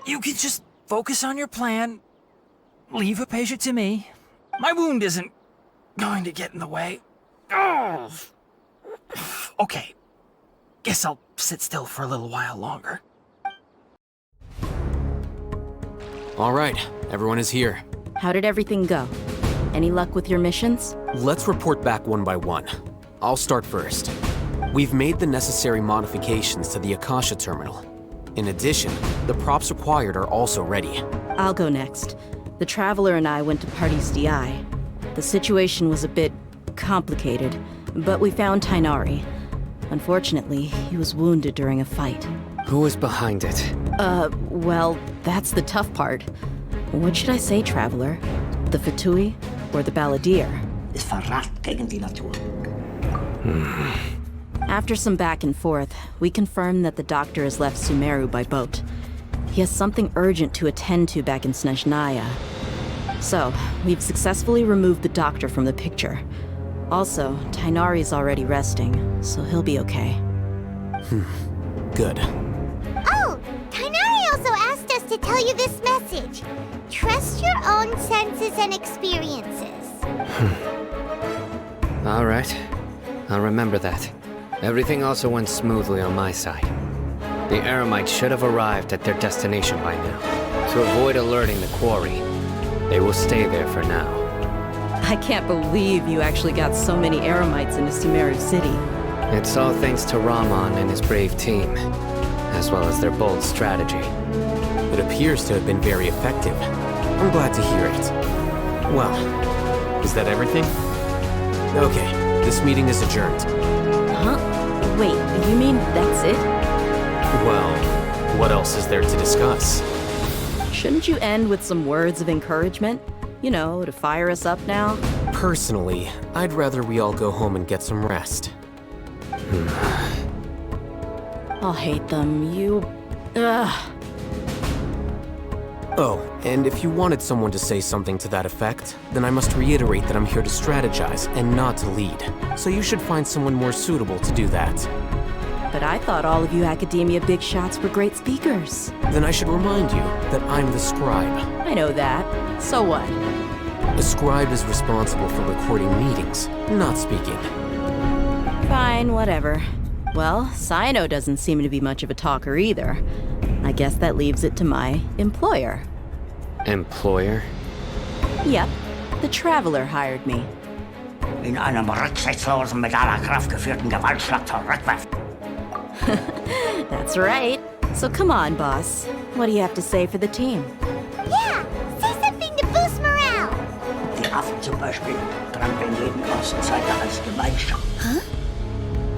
You can just focus on your plan. Leave a patient to me. My wound isn't going to get in the way. Oh. Okay. Guess I'll sit still for a little while longer. All right, everyone is here. How did everything go? Any luck with your missions? Let's report back one by one. I'll start first. We've made the necessary modifications to the Akasha terminal. In addition, the props required are also ready. I'll go next. The Traveler and I went to Pardis Dhyai. The situation was a bit complicated, but we found Tighnari. Unfortunately, he was wounded during a fight. Who was behind it? Well, that's the tough part. What should I say, Traveler? The Fatui or the Balladeer? Is verrat gegen die Natur. After some back and forth, we confirmed that the doctor has left Sumeru by boat. He has something urgent to attend to back in Snezhnaya. So, we've successfully removed the doctor from the picture. Also, Tighnari's already resting, so he'll be okay. Good. Oh, Tighnari also asked us to tell you this message. Trust your own senses and experiences. All right. I'll remember that. Everything also went smoothly on my side. The Eremites should have arrived at their destination by now. To avoid alerting the quarry, they will stay there for now. I can't believe you actually got so many Eremites into Sumeru City. It's all thanks to Rahman and his brave team, as well as their bold strategy. It appears to have been very effective. I'm glad to hear it. Well, is that everything? Okay, this meeting is adjourned. Huh? Wait, you mean that's it? Well, what else is there to discuss? Shouldn't you end with some words of encouragement? You know, to fire us up now? Personally, I'd rather we all go home and get some rest. Alhaitham, you... Ugh. Oh, and if you wanted someone to say something to that effect, then I must reiterate that I'm here to strategize and not to lead. So you should find someone more suitable to do that. But I thought all of you Akademiya big shots were great speakers. Then I should remind you that I'm the scribe. I know that. So what? A scribe is responsible for recording meetings, not speaking. Fine, whatever. Well, Cyno doesn't seem to be much of a talker either. I guess that leaves it to my employer. Employer? Yep, the Traveler hired me. In einem rücksichtslosen, mit aller Kraft geführten Gewaltschlag zurückwerfen. That's right. So come on, boss. What do you have to say for the team? Yeah, say something to boost morale. Die Affen zum Beispiel trampeln jeden Außenseiter als Gemeinschaft. Huh?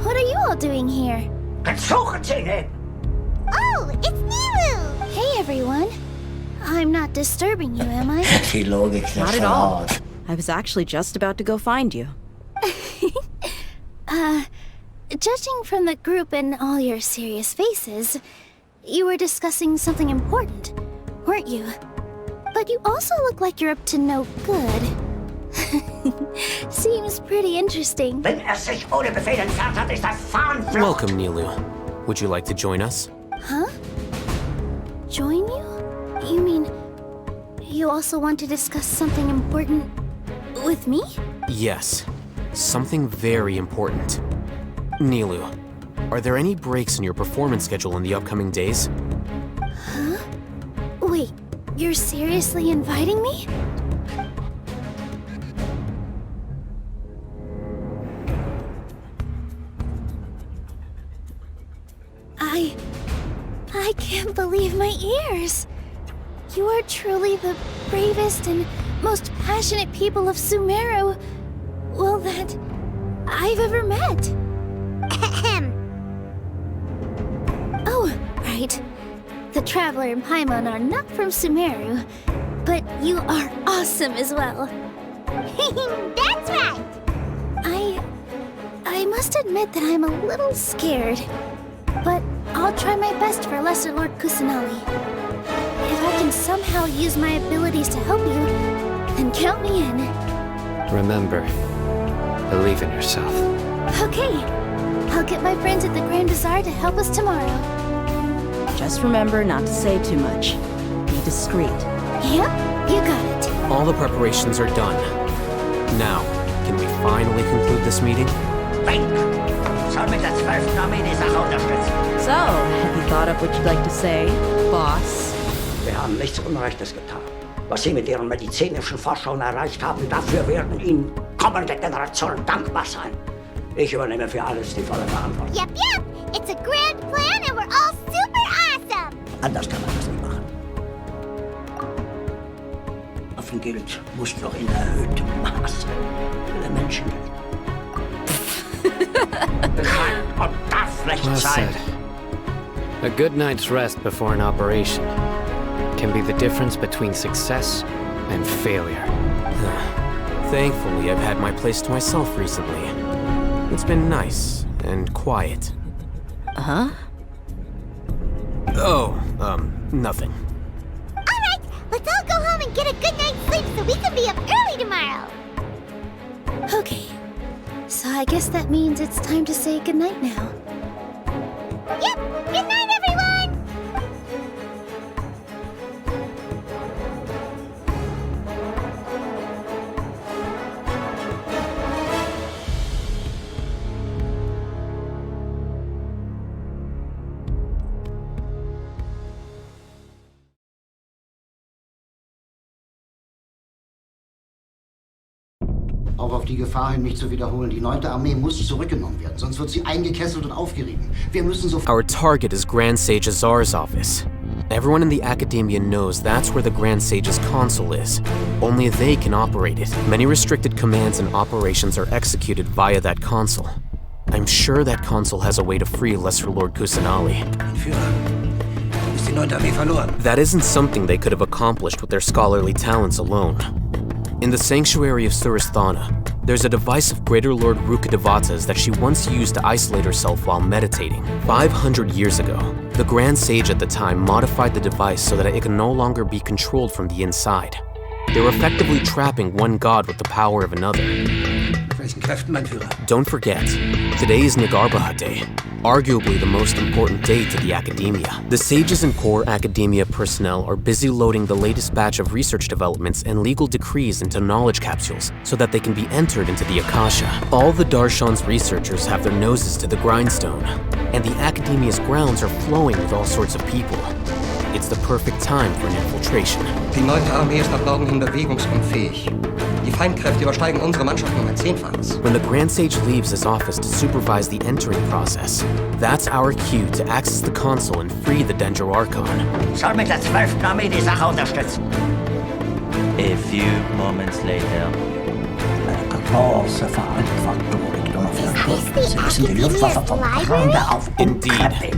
What are you all doing here? Suchen Sie ihn! Oh, it's Nilu! Hey, everyone. I'm not disturbing you, am I? Die Logik des Not at all. Verrats. I was actually just about to go find you. Judging from the group and all your serious faces, you were discussing something important, weren't you? But you also look like you're up to no good. Seems pretty interesting. Wenn sich ohne Befehl entfernt hat, ist das Fahnenflucht. Welcome, Nilu. Would you like to join us? Huh? Join you? You mean you also want to discuss something important with me? Yes. Something very important. Nilu, are there any breaks in your performance schedule in the upcoming days? Huh? Wait, you're seriously inviting me? I can't believe my ears. You are truly the bravest and most passionate people of Sumeru, well, that I've ever met. Ahem. Oh, right. The Traveler and Paimon are not from Sumeru, but you are awesome as well. That's right! I must admit that I'm a little scared, but I'll try my best for Lesser Lord Kusanali. If I can somehow use my abilities to help you, then count me in. Remember, believe in yourself. Okay, I'll get my friends at the Grand Bazaar to help us tomorrow. Just remember not to say too much. Be discreet. Yep, you got it. All the preparations are done. Now, can we finally conclude this meeting? Weg! Soll mit der 12. Armee die Sache unterstützen. So, have you thought up what you'd like to say, boss? Wir haben nichts Unrechtes getan. Was Sie mit Ihren medizinischen Forschungen erreicht haben, dafür werden Ihnen kommende Generationen dankbar sein. Ich übernehme für alles die volle Verantwortung. Yep, yep. It's a grand plan and we're all super awesome. Anders kann man das nicht machen. Waffengeld muss noch in erhöhtem Maße für den Menschen gelten. Kann und darf nicht Well sein. said. A good night's rest before an operation can be the difference between success and failure. Thankfully, I've had my place to myself recently. It's been nice and quiet. Huh? Oh, nothing. All right, let's all go home and get a good night's sleep so we can be up early tomorrow. Okay, so I guess that means it's time to say goodnight now. Yep, good night, everyone! Auch auf die Gefahr hin, mich zu wiederholen. Die 9. Armee muss zurückgenommen werden, sonst wird sie eingekesselt und aufgerieben. Wir müssen sofort... Our target is Grand Sage Azar's office. Everyone in the Akademiya knows that's where the Grand Sage's console is. Only they can operate it. Many restricted commands and operations are executed via that console. I'm sure that console has a way to free Lesser Lord Kusanali. Führer, ist die 9. Armee verloren? That isn't something they could have accomplished with their scholarly talents alone. In the sanctuary of Suristhana, there's a device of Greater Lord Rukkhadevata's that she once used to isolate herself while meditating. 500 years ago, the Grand Sage at the time modified the device so that it can no longer be controlled from the inside. They were effectively trapping one god with the power of another. Welchen Kräften, mein Führer? Don't forget, today is Nigarbahad Day, arguably the most important day to the Akademiya. The sages and core Akademiya personnel are busy loading the latest batch of research developments and legal decrees into knowledge capsules so that they can be entered into the Akasha. All the Darshan's researchers have their noses to the grindstone, and the Akademiya's grounds are flowing with all sorts of people. It's the perfect time for an infiltration. Die 9. Armee ist nach Norden hin bewegungsunfähig. Die Feindkräfte übersteigen unsere Mannschaft um ein Zehnfaches. When the Grand Sage leaves his office to supervise the entering process, that's our cue to access the console and free the Dendro Archon. Soll mit der 12. Armee die Sache unterstützen. A few moments later. Eine große Verantwortung liegt auf Ihren Schultern. Sie müssen die Luftwaffe vom Grunde auf Indeed.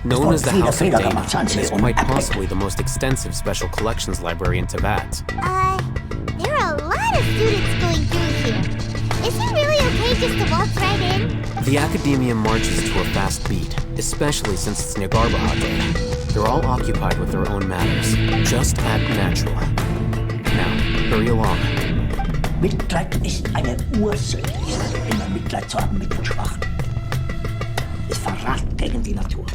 Known as the Viele House of Fehler Dane, gemacht, seien it Sie is quite unerbittlich. possibly the most extensive special collections library in Tibet. There are a lot of students going through here. Is it really okay just to waltz right in? The Akademiya marches to a fast beat, especially since it's Nigarbahad Day. They're all occupied with their own matters. Just act natural. Now, hurry along. Mitleid ist eine Ursache. Immer Mitleid zu haben mit den Schwachen. Ist Verrat gegen die Natur.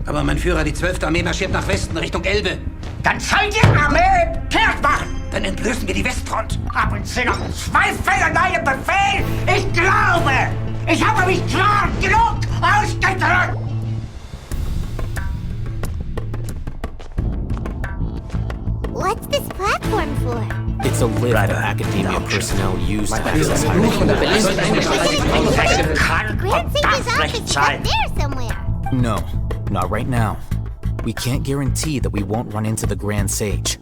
Aber mein Führer, die 12. Armee marschiert nach Westen, Richtung Elbe. Dann soll die Armee kehrt machen! Dann entblößen wir die Westfront. Haben Sie noch Zweifel an meinem Befehl? Ich glaube, ich habe mich klar genug ausgedrückt! What's this platform for? It's a lift that Akademiya personnel use to access higher floors. The Grand Sage's office is up there somewhere. No, not right now. We can't guarantee that we won't run into the Grand Sage.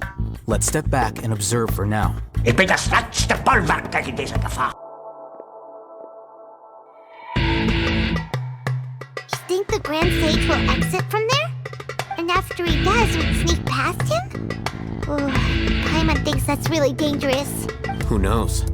Let's step back and observe for now. Ich bin das letzte Bollwerk gegen diese Gefahr. You think the Grand Sage will exit from there? And after he does, we'd sneak past him? Oh, Paimon thinks that's really dangerous. Who knows?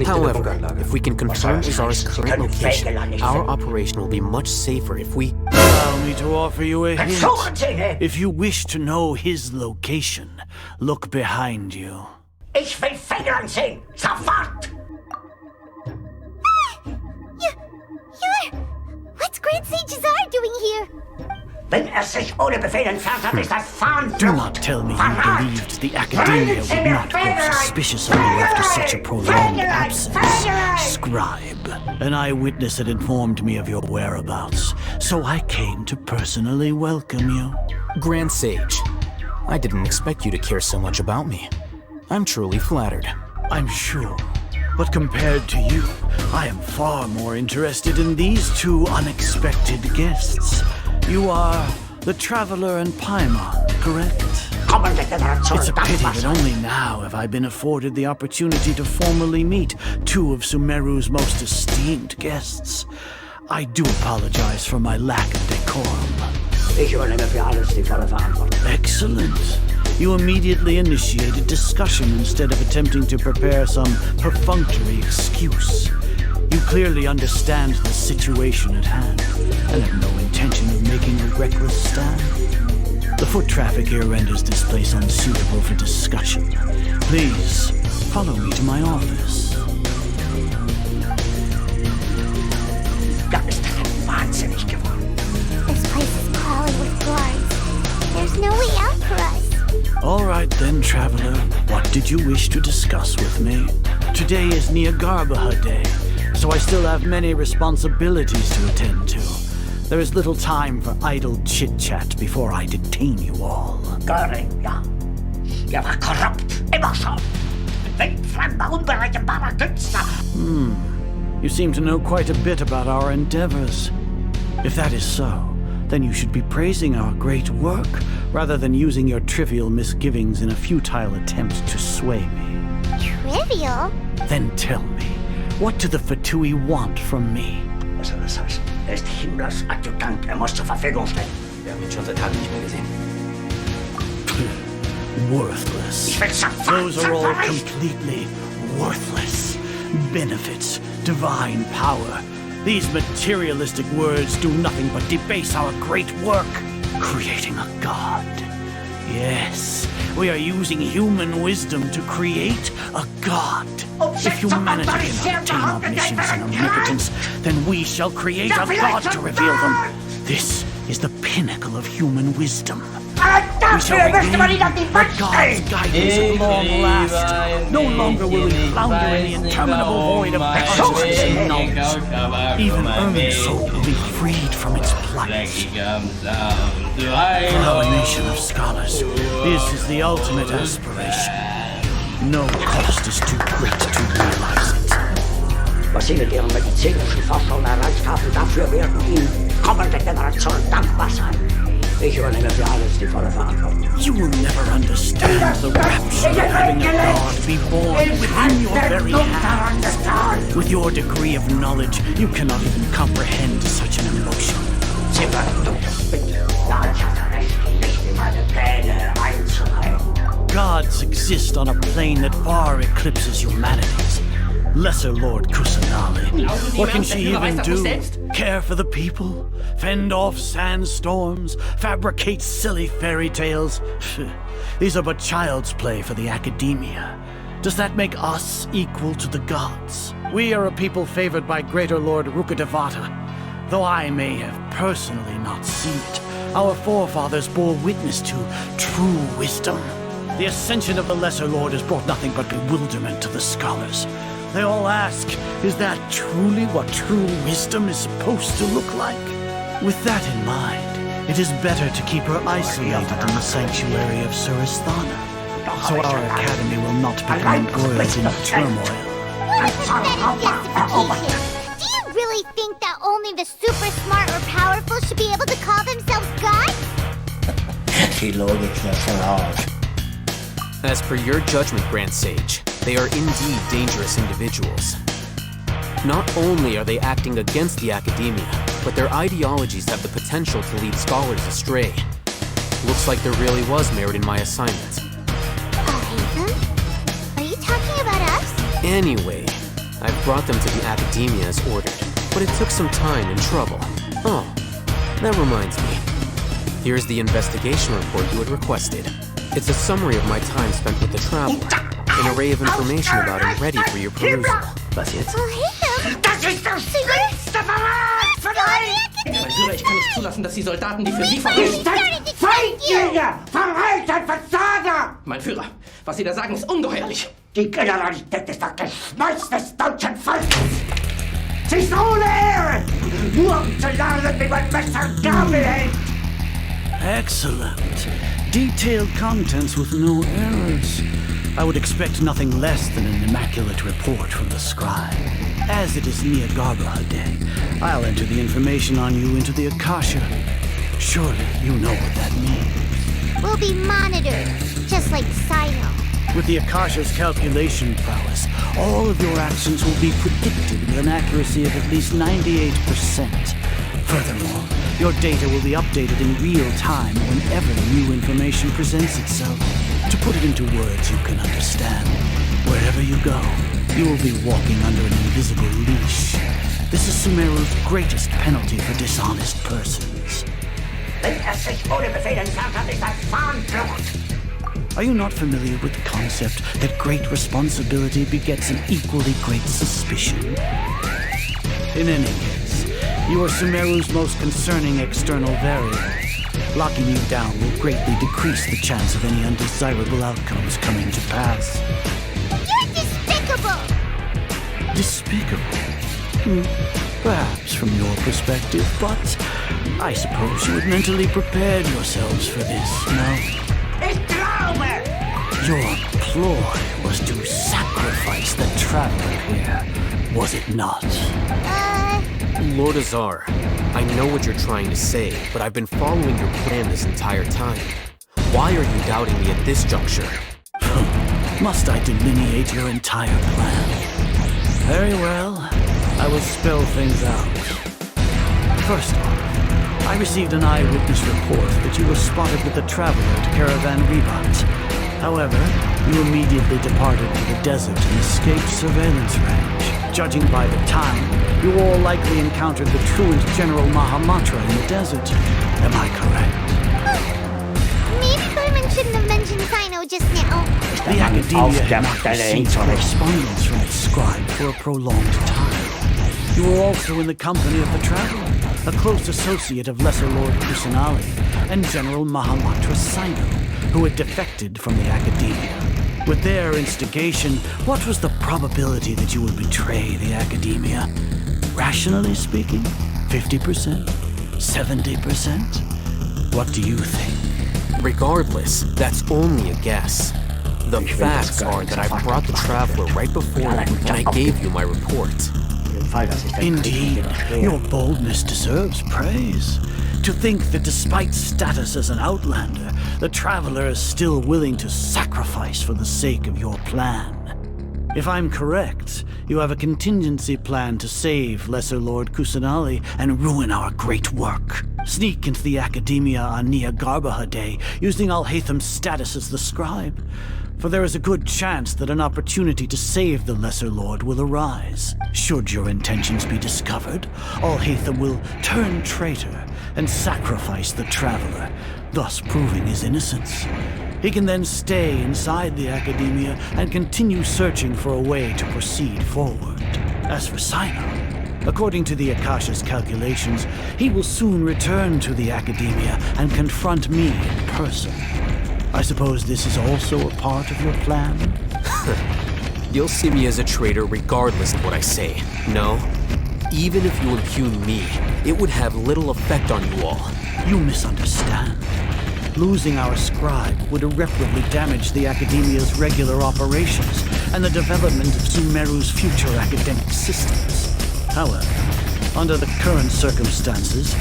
However, if we can confirm Azar's current location, our operation will be much safer if we... Allow me to offer you a hint. Suchen Sie ihn! If you wish to know his location, look behind you. Ich will Federn sehen! Sofort! You're... What's Grand Sage Azar doing here? Wenn sich ohne Befehl entfernt hat, ist das Fahnenflucht. Do not tell me you believed the Akademiya would not grow suspicious of you after such a prolonged absence. Scribe, an eyewitness had informed me of your whereabouts, so I came to personally welcome you. Grand Sage, I didn't expect you to care so much about me. I'm truly flattered. I'm sure. But compared to you, I am far more interested in these two unexpected guests. You are the Traveler and Paimon, correct? It's a pity that only now have I been afforded the opportunity to formally meet two of Sumeru's most esteemed guests. I do apologize for my lack of decorum. Ich übernehme für alles die volle Verantwortung. Excellent. You immediately initiated discussion instead of attempting to prepare some perfunctory excuse. You clearly understand the situation at hand, and have no intention of making a reckless stand. The foot traffic here renders this place unsuitable for discussion. Please, follow me to my office. This place is crawling with guards. There's no way out for us. All right then, Traveler. What did you wish to discuss with me? Today is Niagarbaha Day, so I still have many responsibilities to attend to. There is little time for idle chit-chat before I detain you all. Göring, ja. War korrupt, immer schon. Wildfremder, unberechenbarer Künstler. You seem to know quite a bit about our endeavors. If that is so, then you should be praising our great work, rather than using your trivial misgivings in a futile attempt to sway me. Trivial? Then tell me, what do the Fatui want from me? Was soll das heißen? Ist Himmlers Adjutant, muss zur Verfügung stehen. Wir haben ihn schon seit Tagen nicht mehr gesehen. Worthless. Those are all completely worthless. Benefits, divine power. These materialistic words do nothing but debase our great work. Creating a god. Yes, we are using human wisdom to create a god. If humanity cannot obtain omniscience and omnipotence, then we shall create a god to reveal them. This is the pinnacle of human wisdom. We shall regain the God's guidance at long last. No longer will we flounder in the interminable void of consciousness and knowledge. Even Ermin's soul will be freed from its plight. For our nation of scholars, this is the ultimate aspiration. No cost is too great to realize it. Was Sie mit Ihren medizinischen Forschungen erreicht haben, dafür werden Ihnen kommende Generationen dankbar sein. Ich übernehme für alles die volle Verantwortung. You will never understand the rapture of having a god be born within your very hands. With your degree of knowledge, you cannot even comprehend such an emotion. Sie werden bitte. Ja, ich hatte recht, nicht in meine Pläne einzureihen. Gods exist on a plane that far eclipses humanity's. Lesser Lord Kusanali. What can she even do? Care for the people? Fend off sandstorms? Fabricate silly fairy tales? These are but child's play for the Akademiya. Does that make us equal to the gods? We are a people favored by Greater Lord Rukkhadevata. Though I may have personally not seen it, our forefathers bore witness to true wisdom. The ascension of the Lesser Lord has brought nothing but bewilderment to the scholars. They all ask, is that truly what true wisdom is supposed to look like? With that in mind, it is better to keep her isolated in the sanctuary of Suristhana, so our academy will not become embroiled in turmoil. Do you really think that only the super smart or powerful should be able to call themselves gods? As per your judgment, Grand Sage, they are indeed dangerous individuals. Not only are they acting against the Akademiya, but their ideologies have the potential to lead scholars astray. Looks like there really was merit in my assignment. Alhaitham? Are you talking about us? Anyway, I've brought them to the Akademiya as ordered, but it took some time and trouble. Oh, that reminds me. Here's the investigation report you had requested. It's a summary of my time spent with the Traveler. An array of information about him ready for your perusal. Was jetzt? Alhaitham! Das ist der schlimmste Verrat von allen! Führer, ich kann nicht zulassen, dass die Soldaten, die für Sie verrückt... Feindjäger! Verräter! Versager! Mein Führer, was Sie da sagen, ist ungeheuerlich. Die Generalität ist das Geschmeiß des deutschen Volkes. Sie ist ohne Ehre, nur um zu lernen, wie man Messer Gabel hält. Excellent. Detailed contents with no errors. I would expect nothing less than an immaculate report from the scribe. As it is Niagarbaha Day, I'll enter the information on you into the Akasha. Surely you know what that means. We'll be monitored, just like Sino. With the Akasha's calculation prowess, all of your actions will be predicted with an accuracy of at least 98%. Furthermore, your data will be updated in real time whenever new information presents itself. To put it into words you can understand, wherever you go, you will be walking under an invisible leash. This is Sumeru's greatest penalty for dishonest persons. Wenn sich ohne Befehl entfernt hat, ist das Fahnenflucht. Are you not familiar with the concept that great responsibility begets an equally great suspicion? In any case, you are Sumeru's most concerning external variable. Locking you down will greatly decrease the chance of any undesirable outcomes coming to pass. You're despicable! Despicable? Perhaps from your perspective, but I suppose you had mentally prepared yourselves for this, no? Ich glaube! Your ploy was to sacrifice the traveler here, was it not? Lord Azar, I know what you're trying to say, but I've been following your plan this entire time. Why are you doubting me at this juncture? Must I delineate your entire plan? Very well. I will spell things out. First off, I received an eyewitness report that you were spotted with a traveler at Caravan Rebat. However, you immediately departed to the desert and escaped surveillance range. Judging by the time, you all likely encountered the truant General Mahamatra in the desert. Am I correct? Maybe Paimon shouldn't have mentioned Sino just now. The Akademiya had not received correspondence from its scribe for a prolonged time. You were also in the company of the traveler, a close associate of Lesser Lord Kusanali and General Mahamatra Sino, who had defected from the Akademiya. With their instigation, what was the probability that you would betray the Akademiya? Rationally speaking, 50%? 70%? What do you think? Regardless, that's only a guess. The facts are that I brought the traveler right before you, and I gave you my report. Indeed, your boldness deserves praise. To think that despite status as an outlander, the traveler is still willing to sacrifice for the sake of your plan. If I'm correct, you have a contingency plan to save Lesser Lord Kusanali and ruin our great work. Sneak into the Akademiya on Niagarbaha Day, using Alhaitham's status as the scribe. For there is a good chance that an opportunity to save the Lesser Lord will arise. Should your intentions be discovered, Alhaitham will turn traitor and sacrifice the traveler, thus proving his innocence. He can then stay inside the Akademiya and continue searching for a way to proceed forward. As for Sino, according to the Akasha's calculations, he will soon return to the Akademiya and confront me in person. I suppose this is also a part of your plan? You'll see me as a traitor regardless of what I say. No, even if you impugn me, it would have little effect on you all. You misunderstand. Losing our scribe would irreparably damage the Akademiya's regular operations and the development of Sumeru's future academic systems. However, under the current circumstances,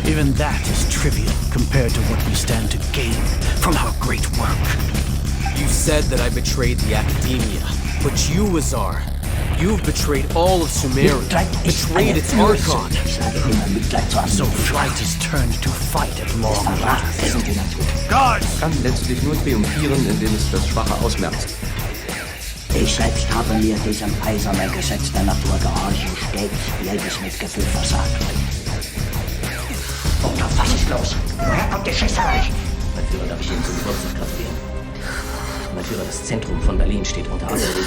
even that is trivial compared to what we stand to gain from our great work. You said that I betrayed the Akademiya, but you, Azar, you've betrayed all of Sumeru, betrayed its Archon. So flight is turned to fight at long last. Guards! Kann letztlich nur triumphieren, indem es das Schwache ausmerzt. Ich selbst habe mir diesem eisernen Gesetz der Natur gehorchen, stets jedes Mitgefühl versagt. Und was ist los? Woher kommt die Schießerei? Mein Führer, darf ich Ihnen zum Geburtstag gratulieren? Mein Führer, das Zentrum von Berlin steht unter Artillerie.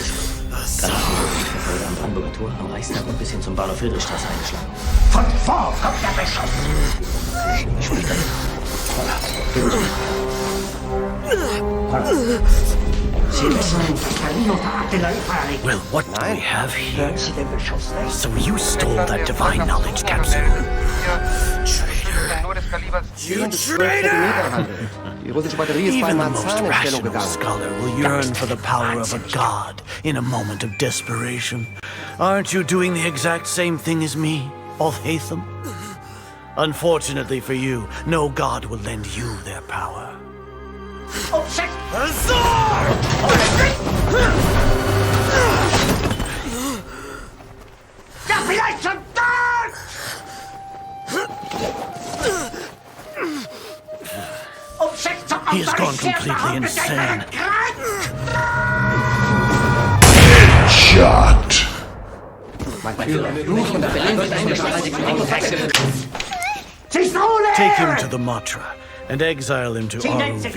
Granaten wurden nicht wurde am Brandenburger Tor, am Reichstag und bis hin zum Bahnhof Friedrichstraße eingeschlagen. Von vor kommt der Beschuss! Spricht er nicht. Sie wissen, dass Berlin unter Artillerie verlegt. Well, what do we have here? Hören Sie den Beschuss nicht? So you stole that divine knowledge capsule. You traitor! Die russische Batterie ist Even the beinahe most Zahnentstellung rational gegangen. scholar will yearn for the power of a god in a moment of desperation. Aren't you doing the exact same thing as me, Alhaitham? Unfortunately for you, no god will lend you their power. Oh, shit! Ja, vielleicht schon dort! Um 6 Uhr He has gone completely insane. Shot. Take him to the Matra and exile him to Aru village.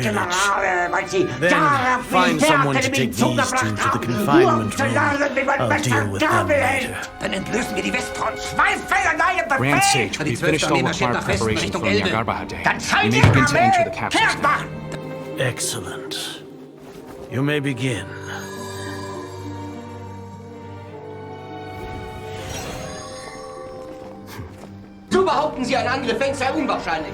Then find someone to take these two to the confinement room. I'll deal with them later. Dann entlösen wir die Westfront. 2 Fälle neue Befehl! Grand Sage, we've finished all required preparation for the Niagara Day. Dann We may begin to enter the capsule. kehrt machen! Excellent. You may begin. So behaupten Sie, ein Angriff sei unwahrscheinlich.